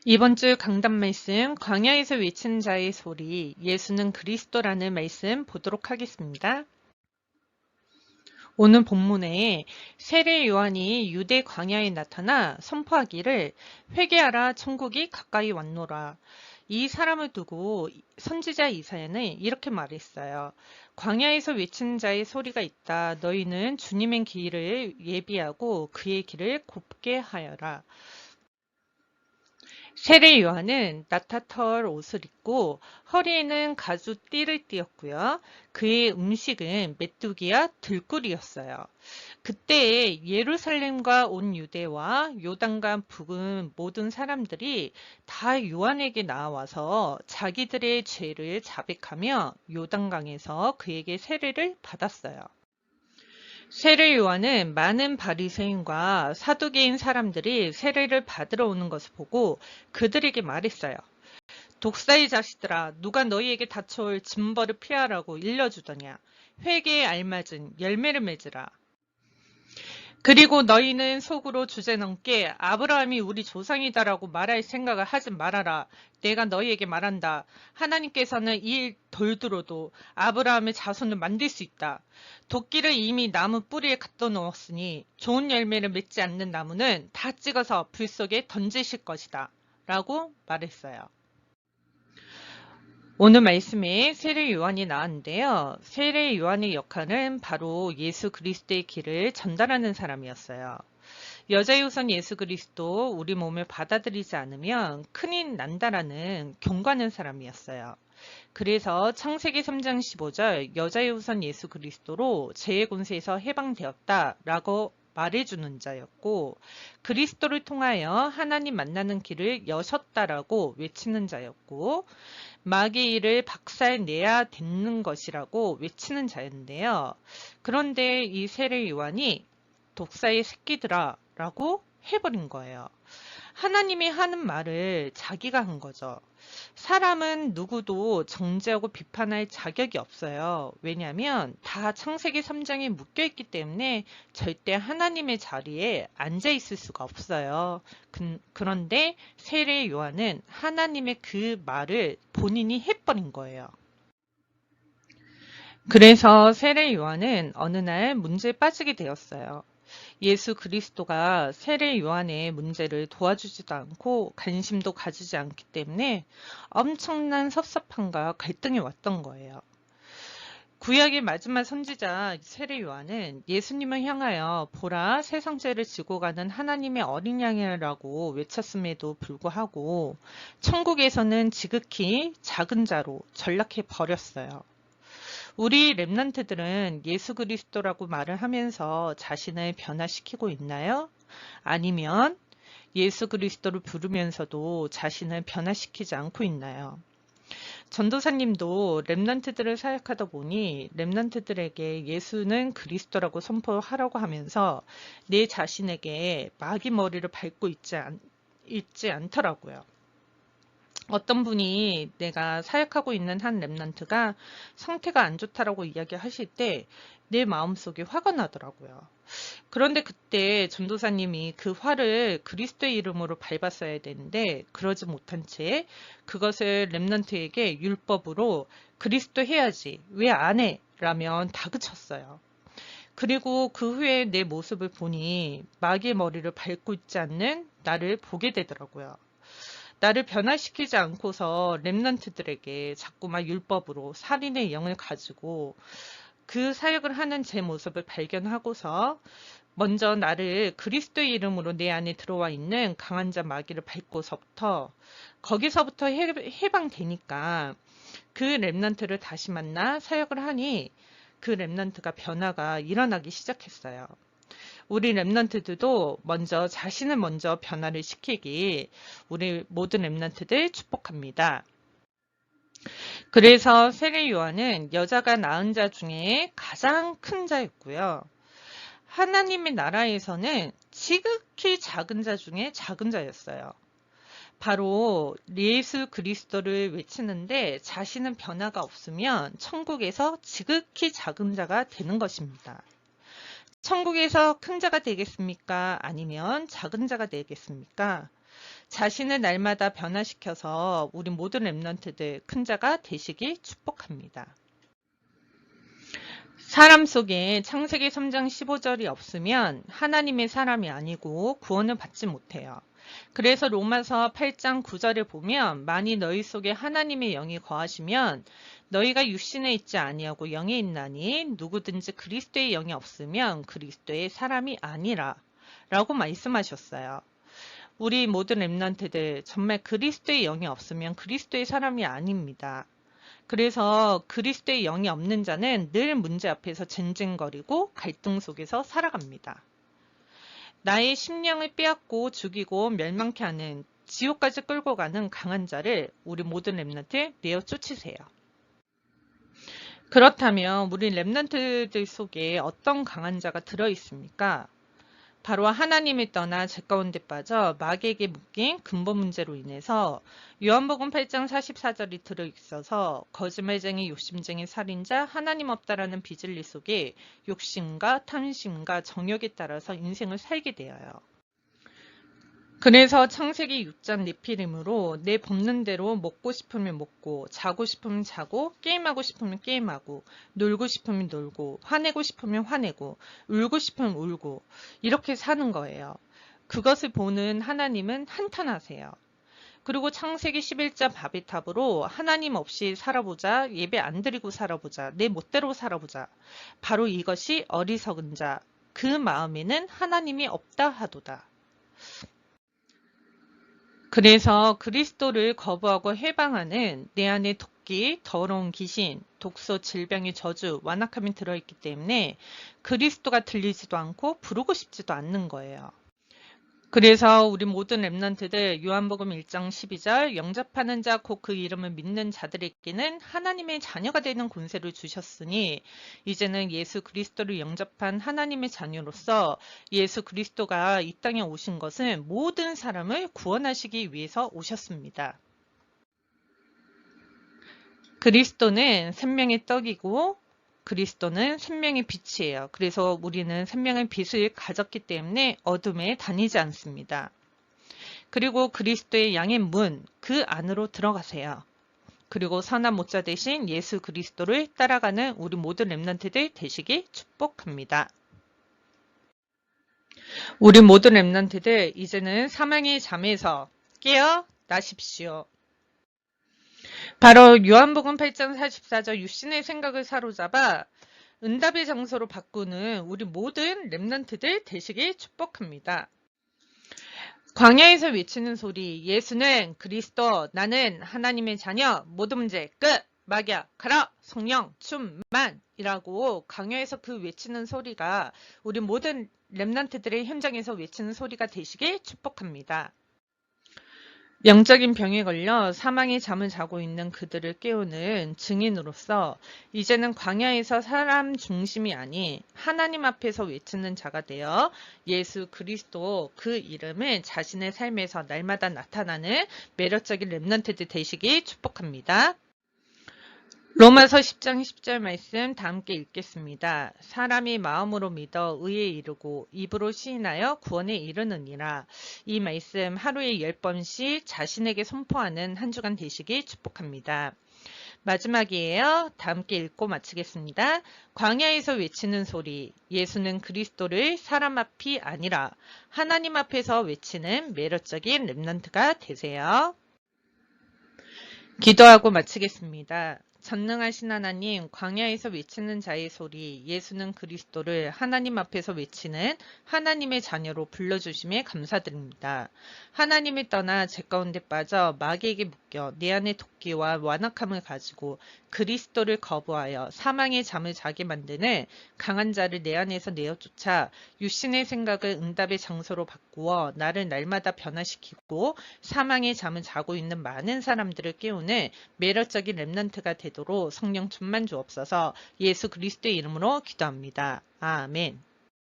이번 주 강단 말씀, 광야에서 외치는 자의 소리, 예수는 그리스도라는 말씀 보도록 하겠습니다. 오늘 본문에 세례 요한이 유대 광야에 나타나 선포하기를 회개하라 천국이 가까이 왔노라. 이 사람을 두고 선지자 이사야는 이렇게 말했어요. 광야에서 외치는 자의 소리가 있다. 너희는 주님의 길을 예비하고 그의 길을 곱게 하여라. 세례 요한은 나타털 옷을 입고 허리에는 가죽 띠를 띠었고요. 그의 음식은 메뚜기와 들꿀이었어요. 그때 예루살렘과 온 유대와 요단강 북은 모든 사람들이 다 요한에게 나와서 자기들의 죄를 자백하며 요단강에서 그에게 세례를 받았어요. 세례 요한은 많은 바리새인과 사두개인 사람들이 세례를 받으러 오는 것을 보고 그들에게 말했어요. 독사의 자식들아, 누가 너희에게 닥쳐올 징벌을 피하라고 일러주더냐. 회개에 알맞은 열매를 맺으라. 그리고 너희는 속으로 주제넘게 아브라함이 우리 조상이다라고 말할 생각을 하지 말아라. 내가 너희에게 말한다. 하나님께서는 이 돌들어도 아브라함의 자손을 만들 수 있다. 도끼를 이미 나무 뿌리에 갖다 놓았으니 좋은 열매를 맺지 않는 나무는 다 찍어서 불 속에 던지실 것이다. 라고 말했어요. 오늘 말씀에 세례 요한이 나왔는데요. 세례 요한의 역할은 바로 예수 그리스도의 길을 전달하는 사람이었어요. 여자의 우선 예수 그리스도 우리 몸을 받아들이지 않으면 큰일 난다라는 경고하는 사람이었어요. 그래서 창세기 3장 15절 여자의 우선 예수 그리스도로 죄의 권세에서 해방되었다라고 말해주는 자였고 그리스도를 통하여 하나님 만나는 길을 여셨다라고 외치는 자였고 마귀의 일을 박살내야 되는 것이라고 외치는 자였는데요. 그런데 이 세례 요한이 독사의 새끼들아 라고 해버린 거예요. 하나님이 하는 말을 자기가 한 거죠. 사람은 누구도 정죄하고 비판할 자격이 없어요. 왜냐하면 다 창세기 3장에 묶여있기 때문에 절대 하나님의 자리에 앉아 있을 수가 없어요. 그런데 세례 요한은 하나님의 그 말을 본인이 해버린 거예요. 그래서 세례 요한은 어느 날 문제에 빠지게 되었어요. 예수 그리스도가 세례 요한의 문제를 도와주지도 않고 관심도 가지지 않기 때문에 엄청난 섭섭함과 갈등이 왔던 거예요. 구약의 마지막 선지자 세례 요한은 예수님을 향하여 보라 세상 죄를 지고 가는 하나님의 어린 양이라고 외쳤음에도 불구하고 천국에서는 지극히 작은 자로 전락해 버렸어요. 우리 랩런트들은 예수 그리스도라고 말을 하면서 자신을 변화시키고 있나요? 아니면 예수 그리스도를 부르면서도 자신을 변화시키지 않고 있나요? 전도사님도 랩런트들을 사역하다 보니 랩런트들에게 예수는 그리스도라고 선포하라고 하면서 내 자신에게 마귀 머리를 밟고 있지 않더라고요. 어떤 분이 내가 사역하고 있는 한 랩런트가 상태가 안 좋다라고 이야기하실 때 내 마음속에 화가 나더라고요. 그런데 그때 전도사님이 그 화를 그리스도의 이름으로 밟았어야 되는데 그러지 못한 채 그것을 랩런트에게 율법으로 그리스도 해야지 왜 안 해? 라면 다그쳤어요. 그리고 그 후에 내 모습을 보니 마귀의 머리를 밟고 있지 않는 나를 보게 되더라고요. 나를 변화시키지 않고서 랩런트들에게 자꾸만 율법으로 살인의 영을 가지고 그 사역을 하는 제 모습을 발견하고서 먼저 나를 그리스도의 이름으로 내 안에 들어와 있는 강한 자 마귀를 밟고서부터 거기서부터 해방되니까 그 랩런트를 다시 만나 사역을 하니 그 랩런트가 변화가 일어나기 시작했어요. 우리 랩런트들도 먼저 자신을 먼저 변화를 시키기 우리 모든 랩런트들 축복합니다. 그래서 세례 요한은 여자가 낳은 자 중에 가장 큰 자였고요. 하나님의 나라에서는 지극히 작은 자 중에 작은 자였어요. 바로 예수 그리스도를 외치는데 자신은 변화가 없으면 천국에서 지극히 작은 자가 되는 것입니다. 천국에서 큰 자가 되겠습니까? 아니면 작은 자가 되겠습니까? 자신을 날마다 변화시켜서 우리 모든 렘넌트들 큰 자가 되시길 축복합니다. 사람 속에 창세기 3장 15절이 없으면 하나님의 사람이 아니고 구원을 받지 못해요. 그래서 로마서 8장 9절을 보면 만일 너희 속에 하나님의 영이 거하시면 너희가 육신에 있지 아니하고 영에 있나니 누구든지 그리스도의 영이 없으면 그리스도의 사람이 아니라 라고 말씀하셨어요. 우리 모든 렘넌트들 정말 그리스도의 영이 없으면 그리스도의 사람이 아닙니다. 그래서 그리스도의 영이 없는 자는 늘 문제 앞에서 쟁쟁거리고 갈등 속에서 살아갑니다. 나의 심령을 빼앗고 죽이고 멸망케 하는 지옥까지 끌고 가는 강한 자를 우리 모든 렘넌트 내어 쫓으세요. 그렇다면 우리 렘넌트들 속에 어떤 강한 자가 들어있습니까? 바로 하나님을 떠나 죄 가운데 빠져 마귀에게 묶인 근본 문제로 인해서 요한복음 8장 44절이 들어있어서 거짓말쟁이, 욕심쟁이, 살인자, 하나님 없다라는 비진리 속에 욕심과 탐심과 정욕에 따라서 인생을 살게 되어요. 그래서 창세기 6장 네피림으로 내 본능대로 먹고 싶으면 먹고, 자고 싶으면 자고, 게임하고 싶으면 게임하고, 놀고 싶으면 놀고, 화내고 싶으면 화내고, 울고 싶으면 울고 이렇게 사는 거예요. 그것을 보는 하나님은 한탄하세요. 그리고 창세기 11장 바벨탑으로 하나님 없이 살아보자, 예배 안 드리고 살아보자, 내 멋대로 살아보자. 바로 이것이 어리석은 자, 그 마음에는 하나님이 없다 하도다. 그래서 그리스도를 거부하고 해방하는 내 안에 토끼, 더러운 귀신, 독소, 질병의 저주, 완악함이 들어있기 때문에 그리스도가 들리지도 않고 부르고 싶지도 않는 거예요. 그래서 우리 모든 렘넌트들 요한복음 1장 12절 영접하는 자 곧 그 이름을 믿는 자들에게는 하나님의 자녀가 되는 권세를 주셨으니 이제는 예수 그리스도를 영접한 하나님의 자녀로서 예수 그리스도가 이 땅에 오신 것은 모든 사람을 구원하시기 위해서 오셨습니다. 그리스도는 생명의 떡이고 그리스도는 생명의 빛이에요. 그래서 우리는 생명의 빛을 가졌기 때문에 어둠에 다니지 않습니다. 그리고 그리스도의 양의 문, 그 안으로 들어가세요. 그리고 선한 목자 대신 예수 그리스도를 따라가는 우리 모든 렘넌트들 되시길 축복합니다. 우리 모든 렘넌트들 이제는 사망의 잠에서 깨어나십시오. 바로 요한복음 8장 44절 육신의 생각을 사로잡아 응답의 장소로 바꾸는 우리 모든 렘넌트들 되시길 축복합니다. 광야에서 외치는 소리, 예수는 그리스도, 나는 하나님의 자녀, 모든 문제 끝, 마귀야 가라, 성령 충만이라고 광야에서 그 외치는 소리가 우리 모든 렘넌트들의 현장에서 외치는 소리가 되시길 축복합니다. 영적인 병에 걸려 사망의 잠을 자고 있는 그들을 깨우는 증인으로서 이제는 광야에서 사람 중심이 아닌 하나님 앞에서 외치는 자가 되어 예수 그리스도 그 이름을 자신의 삶에서 날마다 나타나는 매력적인 렘넌트들 되시길 축복합니다. 로마서 10장 10절 말씀 다 함께 읽겠습니다. 사람이 마음으로 믿어 의에 이르고 입으로 시인하여 구원에 이르느니라. 이 말씀 하루에 10번씩 자신에게 선포하는 한 주간 되시길 축복합니다. 마지막이에요. 다 함께 읽고 마치겠습니다. 광야에서 외치는 소리, 예수는 그리스도를 사람 앞이 아니라 하나님 앞에서 외치는 매력적인 렘넌트가 되세요. 기도하고 마치겠습니다. 전능하신 하나님, 광야에서 외치는 자의 소리, 예수는 그리스도를 하나님 앞에서 외치는 하나님의 자녀로 불러주심에 감사드립니다. 하나님을 떠나 죄 가운데 빠져 마귀에게 묶여 내 안에 도끼와 완악함을 가지고 그리스도를 거부하여 사망의 잠을 자게 만드는 강한 자를 내 안에서 내어쫓아 육신의 생각을 응답의 장소로 바꾸어 나를 날마다 변화시키고 사망의 잠을 자고 있는 많은 사람들을 깨우는 매력적인 렘넌트가 되도록 성령 충만 주옵소서. 예수 그리스도의 이름으로 기도합니다. 아멘.